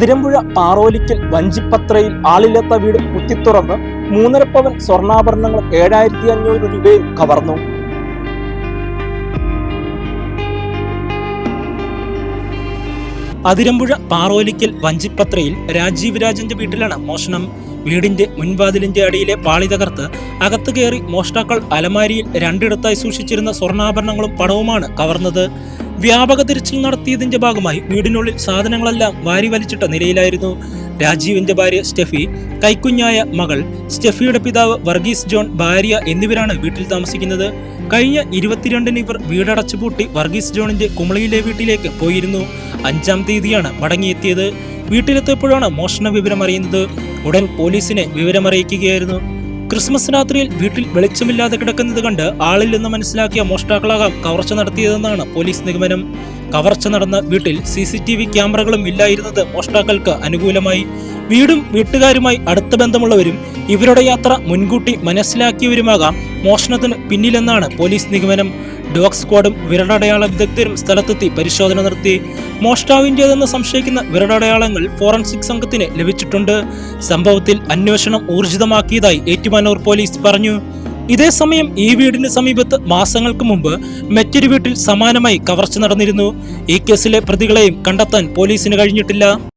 അതിരമ്പുഴ പാറോലിക്കൽ വഞ്ചിപ്പത്രയിൽ ആളില്ലാത്ത വീട് കുത്തിത്തുറന്ന് 3.5 പവൻ സ്വർണ്ണാഭരണങ്ങളും 7,500 രൂപയും കവർന്നു. അതിരമ്പുഴ പാറോലിക്കൽ വഞ്ചിപ്പത്രയിൽ രാജീവ് രാജന്റെ വീട്ടിലാണ് മോഷണം. വീടിന്റെ മുൻവാതിലിന്റെ അടിയിലെ പാളി തകർത്ത് അകത്ത് കയറി മോഷ്ടാക്കൾ അലമാരിയിൽ 2 ഇടത്തായി സൂക്ഷിച്ചിരുന്ന സ്വർണ്ണാഭരണങ്ങളും പണവുമാണ് കവർന്നത്. വ്യാപക തിരച്ചിൽ നടത്തിയതിന്റെ ഭാഗമായി വീടിനുള്ളിൽ സാധനങ്ങളെല്ലാം വാരി വലിച്ചിട്ട നിലയിലായിരുന്നു. രാജീവിന്റെ ഭാര്യ സ്റ്റെഫി, കൈക്കുഞ്ഞായ മകൾ സ്റ്റെഫിയുടെ പിതാവ് വർഗീസ് ജോൺ, ഭാര്യ എന്നിവരാണ് വീട്ടിൽ താമസിക്കുന്നത്. കഴിഞ്ഞ 22-ന് ഇവർ വീടടച്ചുപൂട്ടി വർഗീസ് ജോണിന്റെ കുമളിയിലെ വീട്ടിലേക്ക് പോയിരുന്നു. 5-ാം തീയതിയാണ് മടങ്ങിയെത്തിയത്. വീട്ടിലെത്തിയപ്പോഴാണ് മോഷണ വിവരം അറിയുന്നത്. ഉടൻ പോലീസിനെ വിവരമറിയിക്കുകയായിരുന്നു. ക്രിസ്മസ് രാത്രിയിൽ വീട്ടിൽ വെളിച്ചമില്ലാതെ കിടക്കുന്നത് കണ്ട് ആളില്ലെന്ന് മനസ്സിലാക്കിയ മോഷ്ടാക്കളാകാം കവർച്ച നടത്തിയതെന്നാണ് പോലീസ് നിഗമനം. കവർച്ച നടന്ന വീട്ടിൽ CCTV ക്യാമറകളും ഇല്ലായിരുന്നത് മോഷ്ടാക്കൾക്ക് അനുകൂലമായി. വീടും വീട്ടുകാരുമായി അടുത്ത ബന്ധമുള്ളവരും ഇവരുടെ യാത്ര മുൻകൂട്ടി മനസ്സിലാക്കിയവരുമാകാം മോഷണത്തിന് പിന്നിലെന്നാണ് പോലീസ് നിഗമനം. ഡോഗ് സ്ക്വാഡും വിരലടയാള വിദഗ്ധരും സ്ഥലത്തെത്തി പരിശോധന നടത്തി. മോഷ്ടാവിൻ്റെതെന്ന് സംശയിക്കുന്ന വിരലടയാളങ്ങൾ ഫോറൻസിക് സംഘത്തിന് ലഭിച്ചിട്ടുണ്ട്. സംഭവത്തിൽ അന്വേഷണം ഊർജിതമാക്കിയതായി ഏറ്റുമാനൂർ പോലീസ് പറഞ്ഞു. ഇതേസമയം ഈ വീടിന് സമീപത്ത് മാസങ്ങൾക്ക് മുമ്പ് മറ്റൊരു വീട്ടിൽ സമാനമായി കവർച്ച നടന്നിരുന്നു. ഈ കേസിലെ പ്രതികളെയും കണ്ടെത്താൻ പോലീസിന് കഴിഞ്ഞിട്ടില്ല.